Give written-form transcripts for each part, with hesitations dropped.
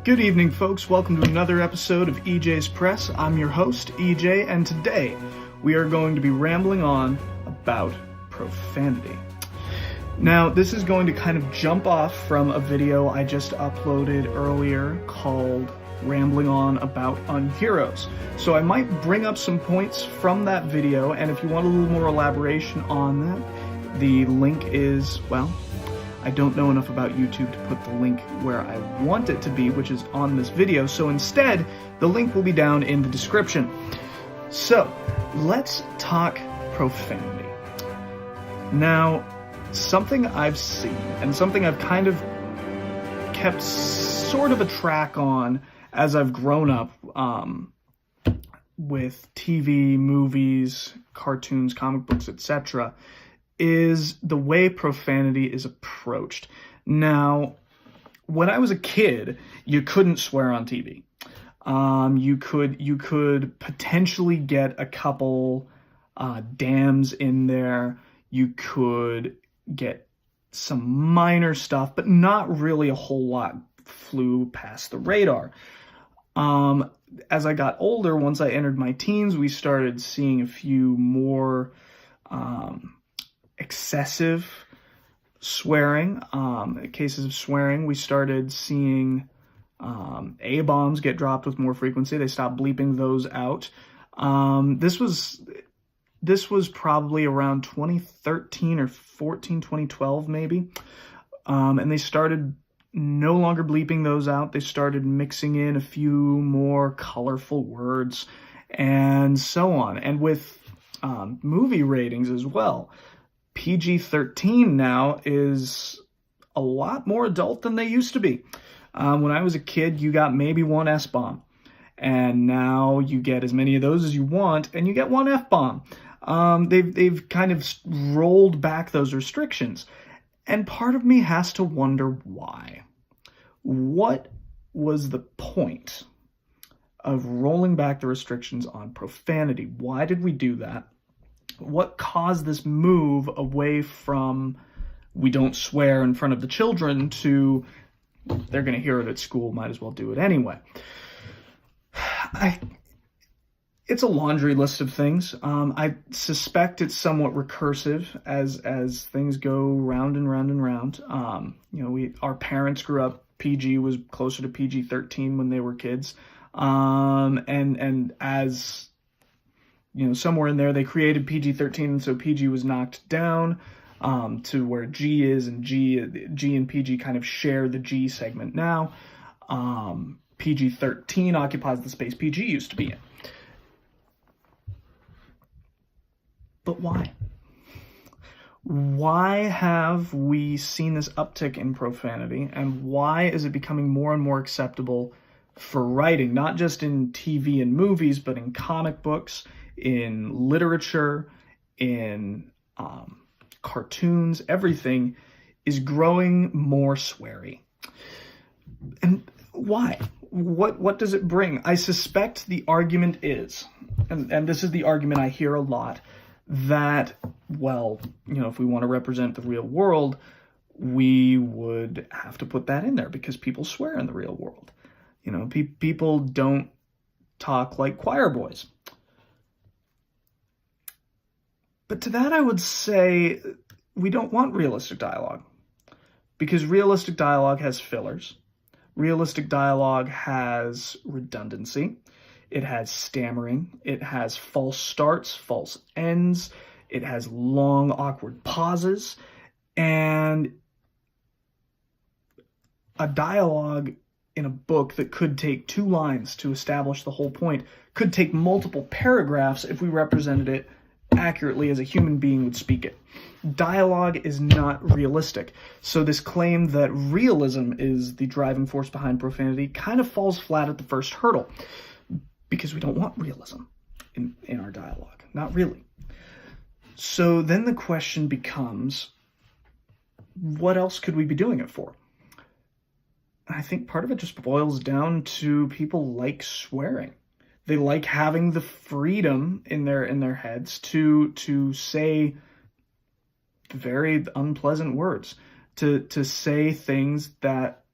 Good evening, folks. Welcome to another episode of EJ's Press. I'm your host, EJ, and today we are going to be rambling on about profanity. Now, this is going to kind of jump off from a video I just uploaded earlier called Rambling On About Unheroes. So I might bring up some points from that video, and if you want a little more elaboration on that, the link is, well, I don't know enough about YouTube to put the link where I want it to be, which is on this video, so instead, the link will be down in the description. So, let's talk profanity. Now, something I've seen, and something I've kind of kept sort of a track on as I've grown up with TV, movies, cartoons, comic books, etc., is the way profanity is approached. Now, when I was a kid, you couldn't swear on TV. You could potentially get a couple damns in there. You could get some minor stuff, but not really a whole lot flew past the radar. As I got older, once I entered my teens, we started seeing a few more excessive swearing, cases of swearing. We started seeing A-bombs get dropped with more frequency. They stopped bleeping those out. This was probably around 2013 or 2012 maybe. And they started no longer bleeping those out. They started mixing in a few more colorful words and so on. And with movie ratings as well. PG-13 now is a lot more adult than they used to be. When I was a kid, you got maybe one S-bomb. And now you get as many of those as you want, and you get one F-bomb. They've kind of rolled back those restrictions. And part of me has to wonder why. What was the point of rolling back the restrictions on profanity? Why did we do that? What caused this move away from we don't swear in front of the children to they're going to hear it at school, might as well do it anyway? It's a laundry list of things. I suspect it's somewhat recursive as things go round and round and round. Our parents grew up, PG was closer to PG-13 when they were kids. And as somewhere in there, they created PG-13, and so PG was knocked down to where G is, and G and PG kind of share the G segment now. PG-13 occupies the space PG used to be in. But why? Why have we seen this uptick in profanity, and why is it becoming more and more acceptable for writing, not just in TV and movies, but in comic books, in literature, in cartoons? Everything is growing more sweary. And why? What does it bring? I suspect the argument is, and this is the argument I hear a lot, that, well, if we want to represent the real world, we would have to put that in there because people swear in the real world. People don't talk like choir boys. But to that I would say we don't want realistic dialogue, because realistic dialogue has fillers. Realistic dialogue has redundancy. It has stammering. It has false starts, false ends. It has long, awkward pauses. And a dialogue in a book that could take 2 lines to establish the whole point could take multiple paragraphs if we represented it accurately as a human being would speak it. Dialogue is not realistic. So this claim that realism is the driving force behind profanity kind of falls flat at the first hurdle, because we don't want realism in our dialogue. Not really. So then the question becomes, what else could we be doing it for? And I think part of it just boils down to people like swearing. They like having the freedom in their heads to say very unpleasant words, to say things that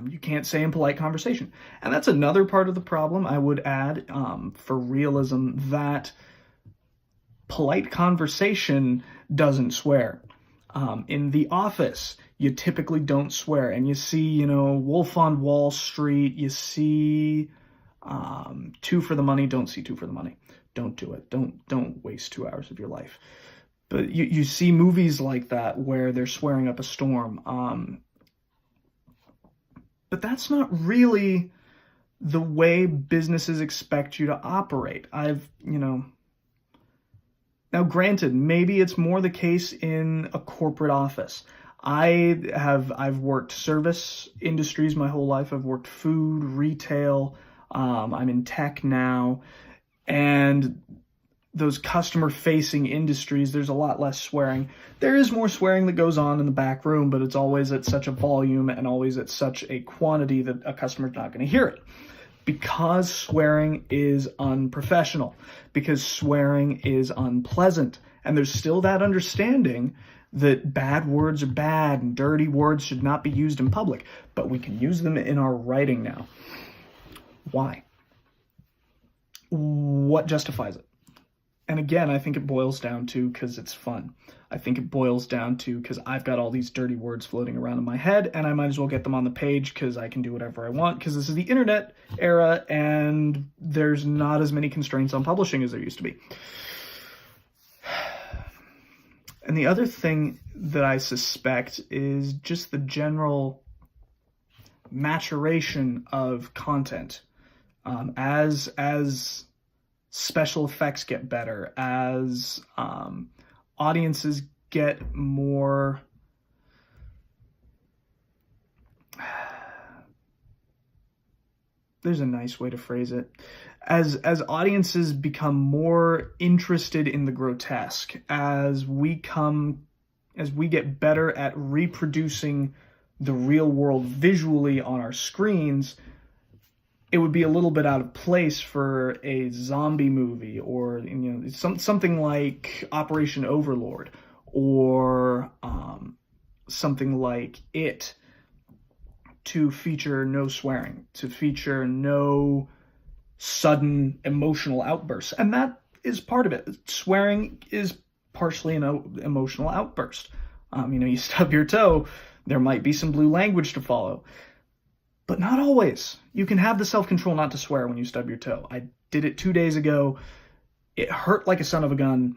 You can't say in polite conversation. And that's another part of the problem, I would add, for realism, that polite conversation doesn't swear. In The Office, you typically don't swear. And you see, Wolf on Wall Street, you see Two for the Money, don't see Two for the Money. Don't do it. Don't waste 2 hours of your life. But you see movies like that where they're swearing up a storm. But that's not really the way businesses expect you to operate. Now granted, maybe it's more the case in a corporate office. I've worked service industries my whole life. I've worked food, retail. I'm in tech now. And those customer-facing industries, there's a lot less swearing. There is more swearing that goes on in the back room, but it's always at such a volume and always at such a quantity that a customer's not going to hear it. Because swearing is unprofessional, because swearing is unpleasant, and there's still that understanding that bad words are bad and dirty words should not be used in public, but we can use them in our writing now. Why? What justifies it? And again, I think it boils down to because it's fun. I think it boils down to because I've got all these dirty words floating around in my head, and I might as well get them on the page because I can do whatever I want, because this is the internet era, and there's not as many constraints on publishing as there used to be. And the other thing that I suspect is just the general maturation of content. As special effects get better, as audiences get more there's a nice way to phrase it. As audiences become more interested in the grotesque, as we get better at reproducing the real world visually on our screens, it would be a little bit out of place for a zombie movie or something like Operation Overlord or something like It to feature no swearing, to feature no sudden emotional outbursts. And that is part of it. Swearing is partially an emotional outburst. You stub your toe, there might be some blue language to follow. But not always. You can have the self-control not to swear when you stub your toe. I did it 2 days ago. It hurt like a son of a gun,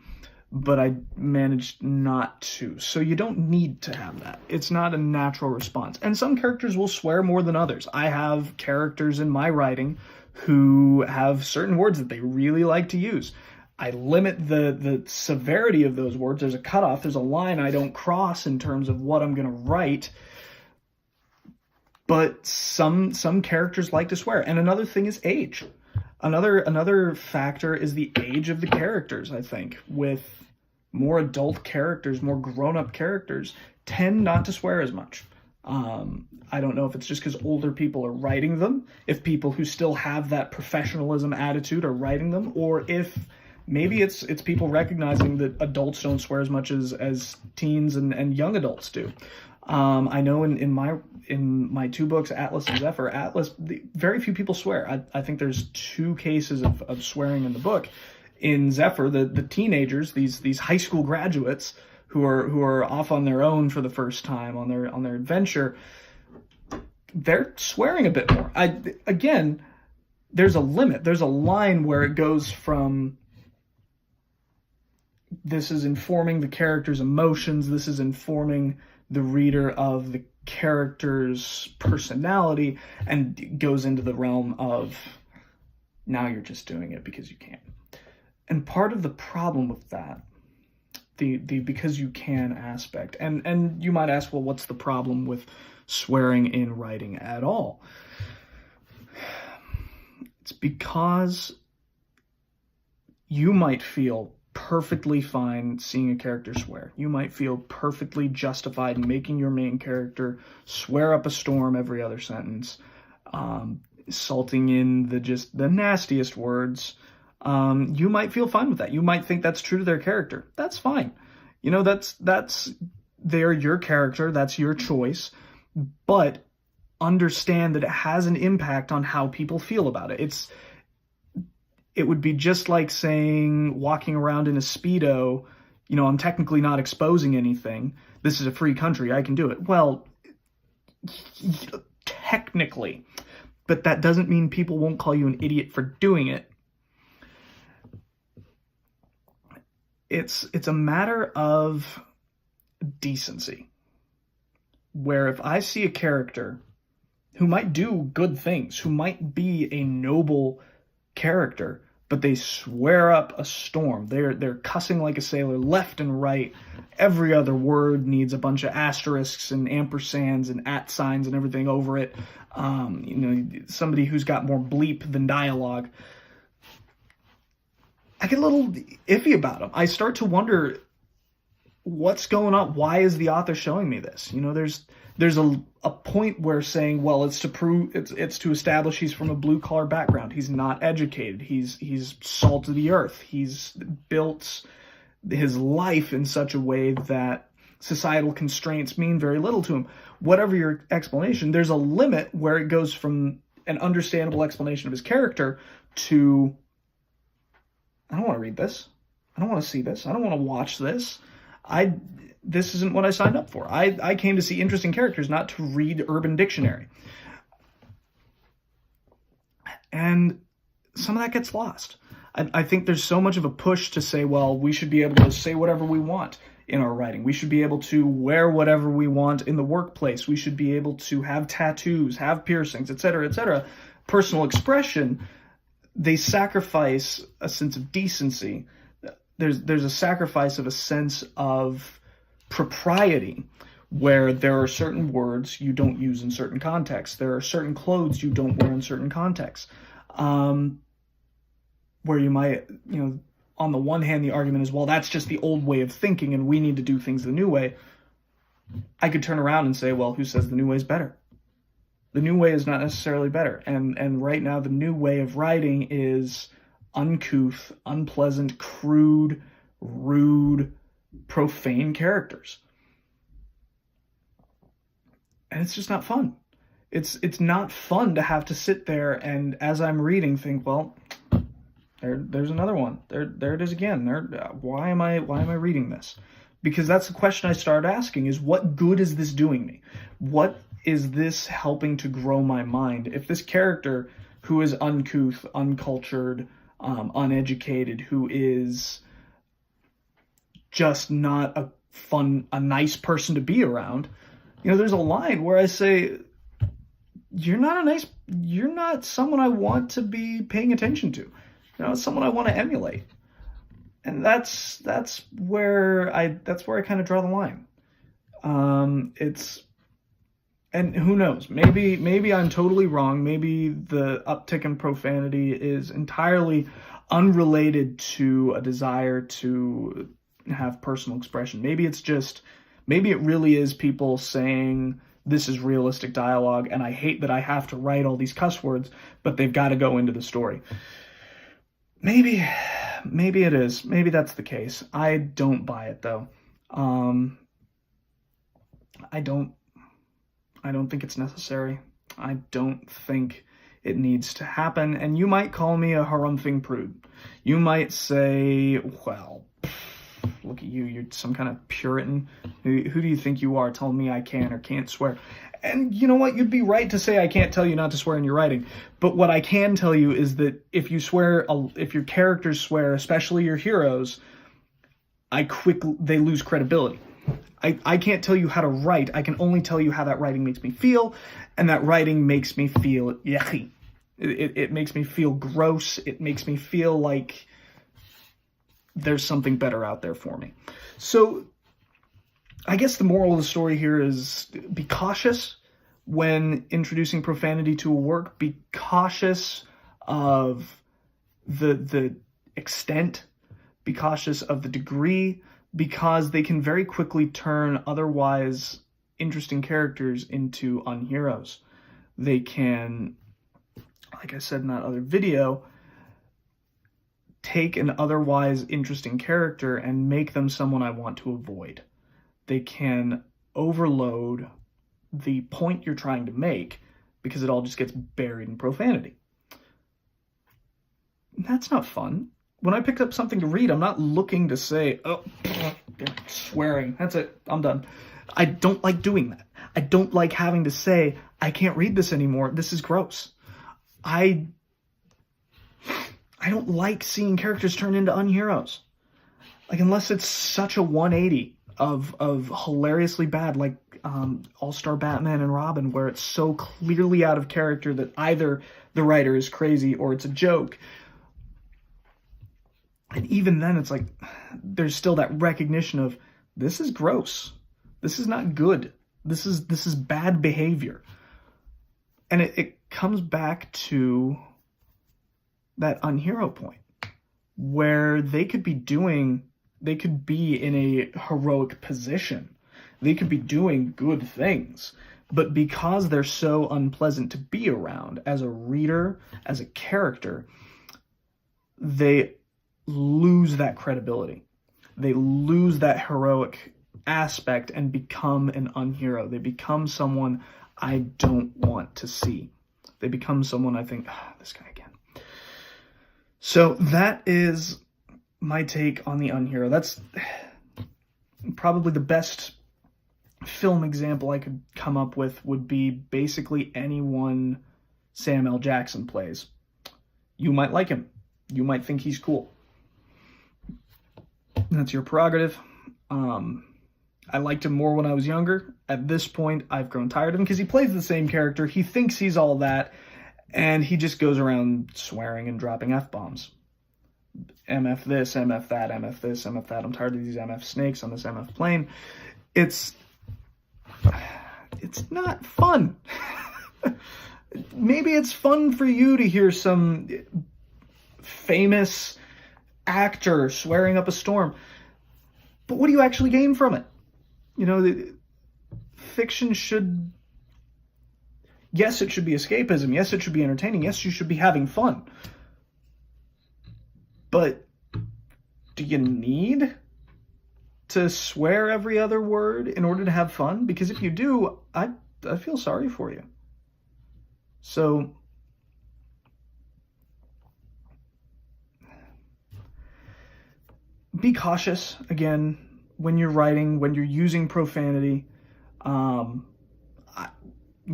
but I managed not to. So you don't need to have that. It's not a natural response. And some characters will swear more than others. I have characters in my writing who have certain words that they really like to use. I limit the severity of those words. There's a cutoff. There's a line I don't cross in terms of what I'm going to write. But some characters like to swear. And another thing is age. Another factor is the age of the characters, I think. With more adult characters, more grown-up characters, tend not to swear as much. I don't know if it's just because older people are writing them, if people who still have that professionalism attitude are writing them, or if maybe it's people recognizing that adults don't swear as much as teens and young adults do. I know in my 2 books, Atlas and Zephyr, very few people swear. I think there's 2 cases of swearing in the book. In Zephyr, the teenagers, these high school graduates who are off on their own for the first time on their adventure, they're swearing a bit more. Again, there's a limit. There's a line where it goes from this is informing the character's emotions, this is informing the reader of the character's personality, and goes into the realm of now you're just doing it because you can. And part of the problem with that, the because you can aspect, and you might ask, well, what's the problem with swearing in writing at all? It's because you might feel perfectly fine seeing a character swear. You might feel perfectly justified in making your main character swear up a storm every other sentence, salting in the nastiest words. You might feel fine with that. You might think that's true to their character. That's fine. They're your character. That's your choice. But understand that it has an impact on how people feel about it. It would be just like saying walking around in a Speedo, I'm technically not exposing anything. This is a free country. I can do it. Well, technically, but that doesn't mean people won't call you an idiot for doing it. It's a matter of decency, where if I see a character who might do good things, who might be a noble character, but they swear up a storm. They're cussing like a sailor left and right. Every other word needs a bunch of asterisks and ampersands and at signs and everything over it. Somebody who's got more bleep than dialogue. I get a little iffy about them. I start to wonder what's going on. Why is the author showing me this? There's a point where saying, well, it's to establish he's from a blue collar background. He's not educated. He's salt of the earth. He's built his life in such a way that societal constraints mean very little to him. Whatever your explanation, there's a limit where it goes from an understandable explanation of his character to, I don't want to read this. I don't want to see this. I don't want to watch this. This isn't what I signed up for. I came to see interesting characters, not to read Urban Dictionary. And some of that gets lost. I think there's so much of a push to say, well, we should be able to say whatever we want in our writing. We should be able to wear whatever we want in the workplace. We should be able to have tattoos, have piercings, etc., etc. Personal expression, they sacrifice a sense of decency. There's a sacrifice of a sense of propriety, where there are certain words you don't use in certain contexts. There are certain clothes you don't wear in certain contexts. Where you might, on the one hand, the argument is, well, that's just the old way of thinking and we need to do things the new way. I could turn around and say, well, who says the new way is better? The new way is not necessarily better. And right now, the new way of writing is uncouth, unpleasant, crude, rude, profane characters. And it's just not fun. It's not fun to have to sit there and, as I'm reading, think, well, there's another one. There it is again. Why am I reading this? Because that's the question I started asking, is what good is this doing me? What is this helping to grow my mind? If this character who is uncouth, uncultured, uneducated, who is just not a nice person to be around, there's a line where I say, you're not someone I want to be paying attention to. It's someone I want to emulate. And that's where I kind of draw the line. And who knows, maybe I'm totally wrong. Maybe the uptick in profanity is entirely unrelated to a desire to have personal expression. Maybe it really is people saying, this is realistic dialogue, and I hate that I have to write all these cuss words, but they've got to go into the story. Maybe it is. Maybe that's the case. I don't buy it, though. I don't think it's necessary. I don't think it needs to happen. And you might call me a harumphing prude. You might say, well, look at you. You're some kind of Puritan. Who do you think you are telling me I can or can't swear? And you know what? You'd be right to say I can't tell you not to swear in your writing. But what I can tell you is that if your characters swear, especially your heroes, they lose credibility. I can't tell you how to write. I can only tell you how that writing makes me feel, and that writing makes me feel yucky. It makes me feel gross. It makes me feel like there's something better out there for me. So I guess the moral of the story here is be cautious when introducing profanity to a work. Be cautious of the extent. Be cautious of the degree, because they can very quickly turn otherwise interesting characters into unheroes. They can, like I said in that other video, take an otherwise interesting character and make them someone I want to avoid. They can overload the point you're trying to make because it all just gets buried in profanity. That's not fun. When I picked up something to read, I'm not looking to say, oh, swearing, that's it, I'm done. I don't like doing that. I don't like having to say, I can't read this anymore, this is gross. I don't like seeing characters turn into unheroes. Like, unless it's such a 180 of hilariously bad, like All-Star Batman and Robin, where it's so clearly out of character that either the writer is crazy or it's a joke. And even then, it's like, there's still that recognition of, this is gross. This is not good. This is bad behavior. And it comes back to that unhero point, where they could be in a heroic position. They could be doing good things. But because they're so unpleasant to be around, as a reader, as a character, they lose that credibility. They lose that heroic aspect and become an unhero. They become someone I don't want to see. They become someone I think, this guy again. So that is my take on the unhero. That's probably the best film example I could come up with, would be basically anyone Sam L. Jackson plays. You might like him. You might think he's cool. That's your prerogative. I liked him more when I was younger. At this point, I've grown tired of him because he plays the same character. He thinks he's all that, and he just goes around swearing and dropping F-bombs. MF this, MF that, MF this, MF that. I'm tired of these MF snakes on this MF plane. It's not fun. Maybe it's fun for you to hear some famous actor swearing up a storm, but what do you actually gain from it? You know, fiction should, yes, it should be escapism. Yes, it should be entertaining. Yes, you should be having fun. But do you need to swear every other word in order to have fun? Because if you do, I feel sorry for you. So be cautious, again, when you're writing, when you're using profanity. You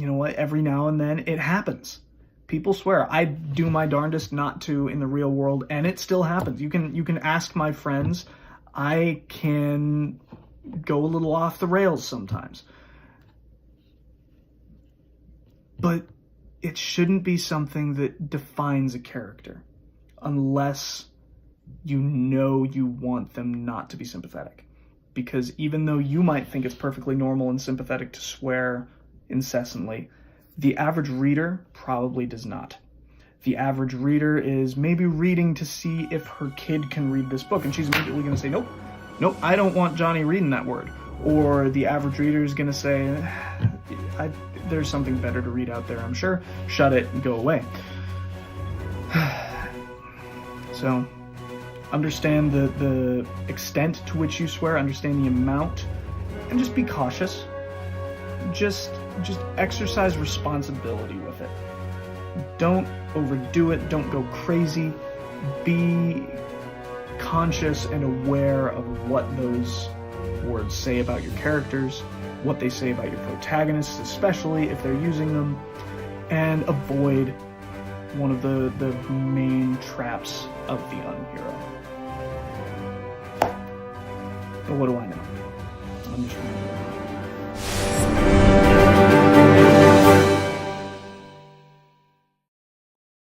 know what? Every now and then it happens. People swear. I do my darndest not to in the real world, and it still happens. You can ask my friends. I can go a little off the rails sometimes. But it shouldn't be something that defines a character, unless you know you want them not to be sympathetic. Because even though you might think it's perfectly normal and sympathetic to swear incessantly, the average reader probably does not. The average reader is maybe reading to see if her kid can read this book, and she's immediately going to say, nope, I don't want Johnny reading that word. Or the average reader is going to say, there's something better to read out there, I'm sure. Shut it and go away. So understand the extent to which you swear, understand the amount, and just be cautious. Just exercise responsibility with it. Don't overdo it. Don't go crazy. Be conscious and aware of what those words say about your characters, what they say about your protagonists, especially if they're using them, and avoid one of the main traps of the unhero. But what do I know? I'm just